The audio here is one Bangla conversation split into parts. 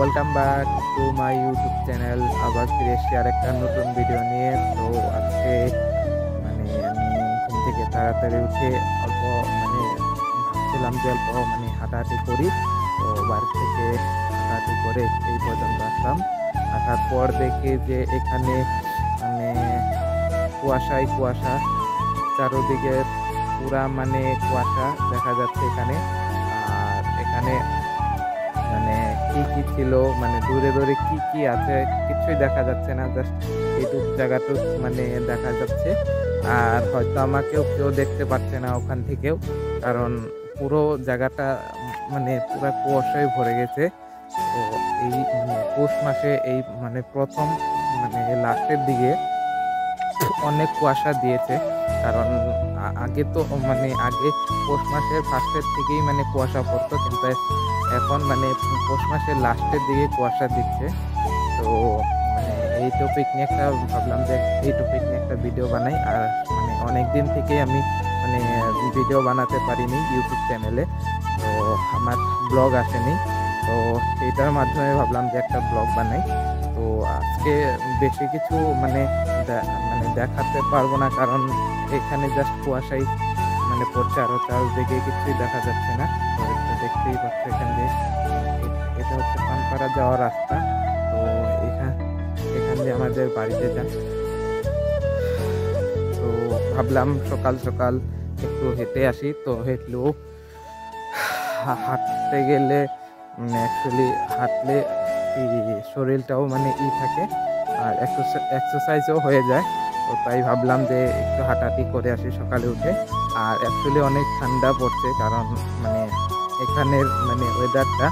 Welcome back to my YouTube channel. আবার ফিরে এসেছি আরেকটা নতুন ভিডিও নিয়ে। তো আজকে আমি ঘুম থেকে তাড়াতাড়ি উঠে অল্প ভাবছিলাম যে অল্প হাঁটাহাঁটি করি। তো বাড়ি থেকে হাঁটাহাঁটি করে এই পর্যন্ত আসলাম। আসার পর দেখি যে এখানে কুয়াশায় কুয়াশা, চারোদিকে পুরা কুয়াশা দেখা যাচ্ছে এখানে। আর এখানে কি কি ছিল, দূরে দূরে কি কি আছে কিছুই দেখা যাচ্ছে না, জাস্ট এইটুক জায়গাটুক দেখা যাচ্ছে। আর হয়তো আমাকেও কেউ দেখতে পাচ্ছে না ওখান থেকেও, কারণ পুরো জায়গাটা পুরো কুয়াশায় ভরে গেছে। তো এই পৌষ মাসে এই প্রথম লাস্টের দিকে অনেক কুয়াশা দিয়েছে, কারণ আগে তো আগে পৌষ মাসের ফার্স্টের থেকেই কুয়াশা পড়তো, কিন্তু এখন পৌষ মাসের লাস্টের দিকে কুয়াশা দিচ্ছে। তো এই টপিক নিয়ে ভাবলাম যে এই টপিক নিয়ে একটা ভিডিও বানাই। আর অনেক দিন থেকেই আমি ভিডিও বানাতে পারিনি ইউটিউব চ্যানেলে, তো আমার ব্লগ আসেনি। তো এটার মাধ্যমে ভাবলাম যে একটা ব্লগ বানাই। তো আজকে বেশি কিছু দেখাতে পারবো না, কারণ এখানে জাস্ট কুয়াশাই পড়ছে, আরও চারদিকে কিছুই দেখা যাচ্ছে না। তো এটা দেখতেই পাচ্ছি, এখান দিয়ে এটা হচ্ছে পানপাড়া যাওয়ার রাস্তা। তো এখান দিয়ে আমাদের বাড়িতে যান। তো ভাবলাম সকাল সকাল একটু হেঁটে আসি। তো হেঁটলেও হাঁটতে গেলে অ্যাকচুয়ালি হাঁটলে শরীরটাও থাকে, আর এক্সারসাইজও হয়ে যায়। তো তাই ভাবলাম যে একটু হাঁটাহাঁটি করে আসি সকালে উঠে। আর অ্যাকচুয়ালি অনেক ঠান্ডা পড়ছে, কারণ এখানের ওয়েদারটা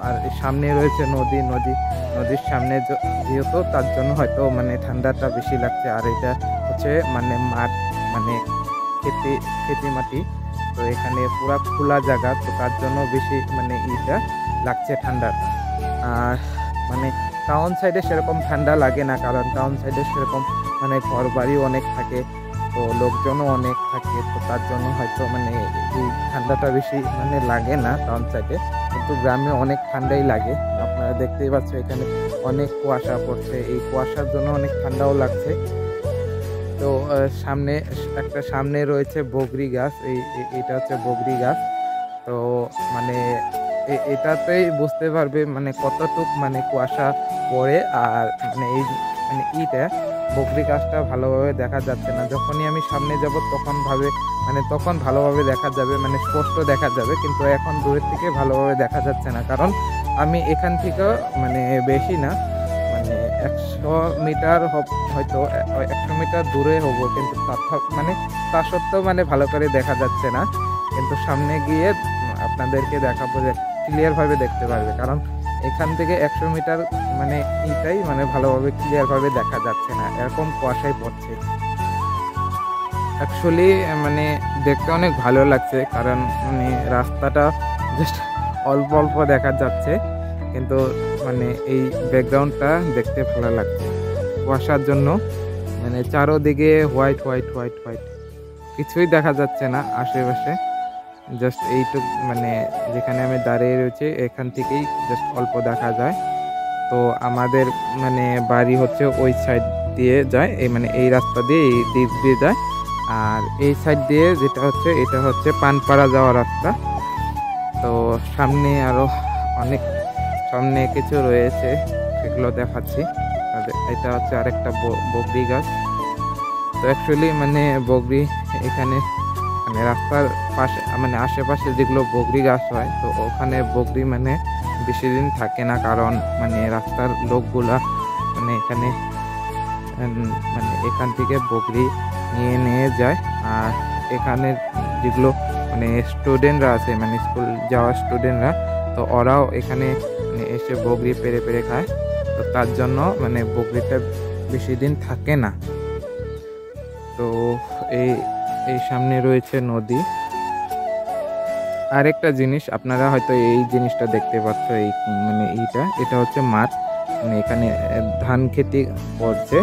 আর সামনে রয়েছে নদীর সামনে যেহেতু, তার জন্য হয়তো ঠান্ডাটা বেশি লাগছে। আর এটা হচ্ছে মাঠ, খেতি মাটি। তো এখানে পুরা খোলা জায়গা, তো তার জন্য বেশি ইটা লাগছে ঠান্ডাটা। আর টাউন সাইডে সেরকম ঠান্ডা লাগে না, কারণ টাউন সাইডে সেরকম ঘর বাড়িও অনেক থাকে, তো লোকজনও অনেক থাকে। তো তার জন্য হয়তো এই ঠান্ডাটা বেশি লাগে না টাউন সাইডে, কিন্তু গ্রামে অনেক ঠান্ডাই লাগে। আপনারা দেখতেই পাচ্ছ এখানে অনেক কুয়াশা পড়ছে, এই কুয়াশার জন্য অনেক ঠান্ডাও লাগছে। তো সামনে রয়েছে বগরি গাছ, এটা হচ্ছে বগরি গাছ। তো এটাতেই বুঝতে পারবে কতটুক কুয়াশা পড়ে। আর এই ইটা বগরি গাছটা ভালোভাবে দেখা যাচ্ছে না। যখনই আমি সামনে যাব তখন ভালোভাবে দেখা যাবে, স্পষ্ট দেখা যাবে, কিন্তু এখন দূরের থেকে ভালোভাবে দেখা যাচ্ছে না, কারণ আমি এখান থেকে বেশি না 100 মিটার হয়তো 100 মিটার দূরে হবো, কিন্তু তা সত্ত্বেও ভালো করে দেখা যাচ্ছে না। কিন্তু সামনে গিয়ে আপনাদেরকে দেখাবো যে ক্লিয়ারভাবে দেখতে পারবে, কারণ এখান থেকে 100 মিটার এইটাই ভালোভাবে ক্লিয়ারভাবে দেখা যাচ্ছে না, এরকম কুয়াশায় পড়ছে। অ্যাকচুয়ালি দেখতে অনেক ভালো লাগছে, কারণ রাস্তাটা জাস্ট অল্প অল্প দেখা যাচ্ছে, কিন্তু এই ব্যাকগ্রাউন্ডটা দেখতে ভালো লাগছে কুয়াশার জন্য। চারোদিকে হোয়াইট হোয়াইট হোয়াইট হোয়াইট, কিছুই দেখা যাচ্ছে না আশেপাশে। জাস্ট এইটুক যেখানে আমি দাঁড়িয়ে রয়েছি এখান থেকেই জাস্ট অল্প দেখা যায়। তো আমাদের বাড়ি হচ্ছে ওই সাইড দিয়ে যায়, এই রাস্তা দিয়ে এই দিক দিয়ে যায়। আর এই সাইড দিয়ে যেটা হচ্ছে এটা হচ্ছে পানপাড়া যাওয়ার রাস্তা। তো সামনে আরো অনেক সামনে কিছু রয়েছে, সেগুলো দেখাচ্ছি। এটা হচ্ছে আরেকটা বগরি গাছ। তো অ্যাকচুয়ালি বগরি এখানে রাস্তার পাশে আশেপাশে যেগুলো বগরি গাছ হয়, তো ওখানে বগরি বেশি দিন থাকে না, কারণ রাস্তার লোকগুলা এখানে এখান থেকে বগরি নিয়ে যায়। আর এখানে যেগুলো স্টুডেন্টরা আছে, স্কুল যাওয়া স্টুডেন্টরা, তো ওরাও এখানে এসে বগরি পেরে পেরে খায়। তো তার জন্য বগরিটা বেশি দিন থাকে না। তো এই সামনে রয়েছে নদী। আরেকটা জিনিস আপনারা হয়তো এই জিনিসটা দেখতে পাচ্ছ, এই এটা হচ্ছে মাঠ, এখানে ধান খেতি করছে।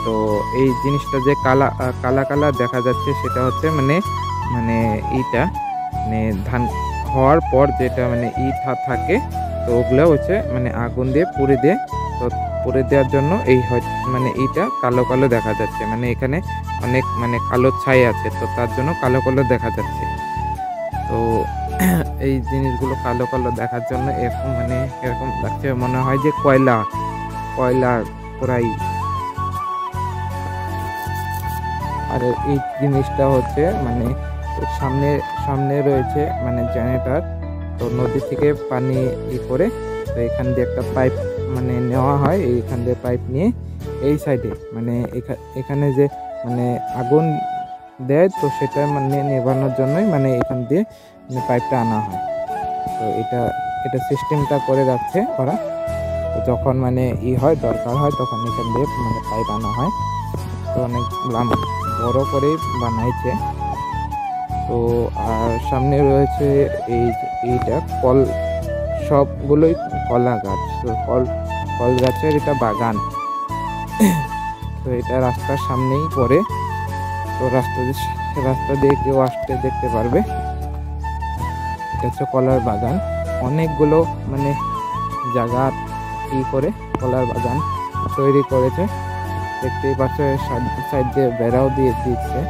তো এই জিনিসটা যে কালা কালা কালা দেখা যাচ্ছে, সেটা হচ্ছে ইটা ধান হওয়ার পর যেটা ইট থাকে, তো ওগুলো হচ্ছে মানে আগুন দিয়ে পুড়ে দিয়ে, তো পুড়ে দেওয়ার জন্য এই মানে এইটা কালো কালো দেখা যাচ্ছে, মানে এখানে অনেক মানে কালো ছাই আছে, তো তার জন্য কালো কালো দেখা যাচ্ছে। তো এই জিনিসগুলো কালো কালো দেখার জন্য এরকম মানে এরকম লাগছে, মনে হয় যে কয়লা পোড়াই। আর এই জিনিসটা হচ্ছে মানে সামনে সামনে রয়েছে মানে জেনারেটর, তো নদী থেকে পানি করে, তো এখান দিয়ে একটা পাইপ মানে নেওয়া হয়, এইখান দিয়ে পাইপ নিয়ে এই সাইডে মানে এখানে যে মানে আগুন দেয়, তো সেটা মানে নেভানোর জন্যই মানে এখান দিয়ে মানে পাইপটা আনা হয়। তো এটা সিস্টেমটা করে রাখছে ওরা, তো যখন মানে হয় দরকার হয় তখন এখান দিয়ে মানে পাইপ আনা হয়। তো অনেক বড় করে বানাইছে। তো আর সামনে রয়েছে এইটা সবগুলোই কলা গাছ, তো ফল গাছের এটা বাগান। তো এটা রাস্তার সামনেই পড়ে, তো রাস্তা দিয়ে কেউ আসতে দেখতে পারবে। এটা হচ্ছে কলার বাগান, অনেকগুলো মানে জায়গা করে কলার বাগান তৈরি করেছে। দেখতেই পাচ্ছ সাইড দিয়ে বেড়াও দিয়ে দিচ্ছে।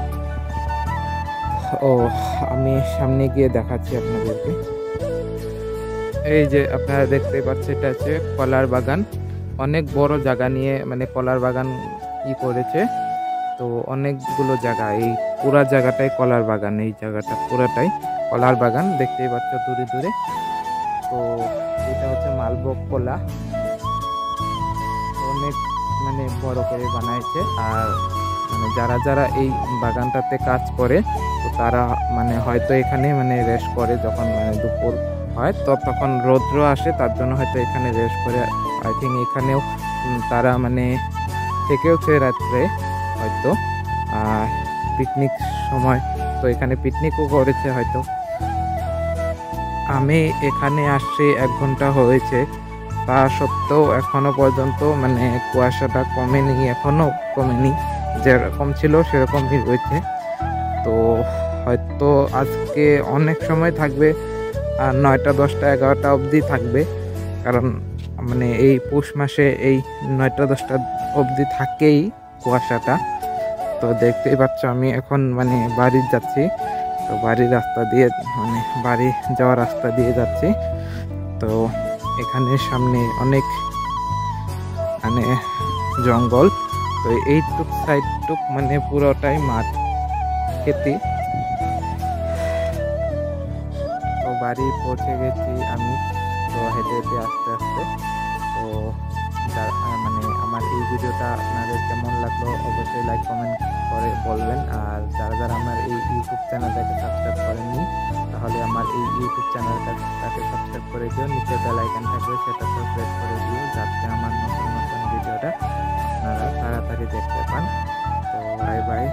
ও আমি সামনে গিয়ে দেখাচ্ছি আপনাদেরকে। এই যে আপনারা দেখতে পাচ্ছেন, এটা হচ্ছে কলার বাগান, অনেক বড় জায়গা নিয়ে মানে কলার বাগান করেছে। তো অনেকগুলো জায়গা, এই পুরা জায়গাটাই কলার বাগান, এই জায়গাটা পুরাটাই কলার বাগান, দেখতেই পাচ্ছ দূরে দূরে। তো এটা হচ্ছে মালভোগ কলা, অনেক মানে বড় করে বানাইছে। আর মানে যারা এই বাগানটাতে কাজ করে, তো তারা মানে হয়তো এখানে মানে রেস্ট করে, যখন মানে দুপুর হয় তো তখন রৌদ্র আসে, তার জন্য হয়তো এখানে রেস্ট করে। আই থিঙ্ক এখানেও তারা মানে থেকেওছে রাত্রে হয়তো পিকনিক সময়, তো এখানে পিকনিকও করেছে হয়তো। আমি এখানে আসছি 1 ঘন্টা হয়েছে, তা সত্ত্বেও এখনো পর্যন্ত মানে কুয়াশাটা কমেনি, এখনো কমেনি, যেরকম ছিল সেরকমই রয়েছে। তো হয়তো আজকে অনেক সময় থাকবে, আর 9টা 10টা 11টা অবধি থাকবে, কারণ মানে এই পৌষ মাসে এই 9টা 10টা অবধি থাকেই কুয়াশাটা। তো দেখতেই পাচ্ছ আমি এখন মানে বাড়ি যাচ্ছি, তো বাড়ির রাস্তা দিয়ে মানে বাড়ি যাওয়ার রাস্তা দিয়ে যাচ্ছি। তো এখানে সামনে অনেক মানে জঙ্গল, তো এইটুক সাইডটুক মানে পুরোটাই মাঠ খেতি। তো বাড়ি পৌঁছে গেছি আমি, তো হেঁটে হেঁটে আস্তে আস্তে। তো মানে আমার এই ভিডিওটা আপনাদের কেমন লাগলো অবশ্যই লাইক কমেন্ট করে বলবেন। আর যারা আমার এই ইউটিউব চ্যানেলটাকে সাবস্ক্রাইব করেননি, তাহলে আমার এই ইউটিউব চ্যানেলটাকে সাবস্ক্রাইব করে দিও, নিচে বেল আইকন থাকবে সেটাতে প্রেস করে দিও, যাতে আমার নতুন নতুন ভিডিওটা আপনারা তাড়াতাড়ি দেখতে পান। তো বাই বাই।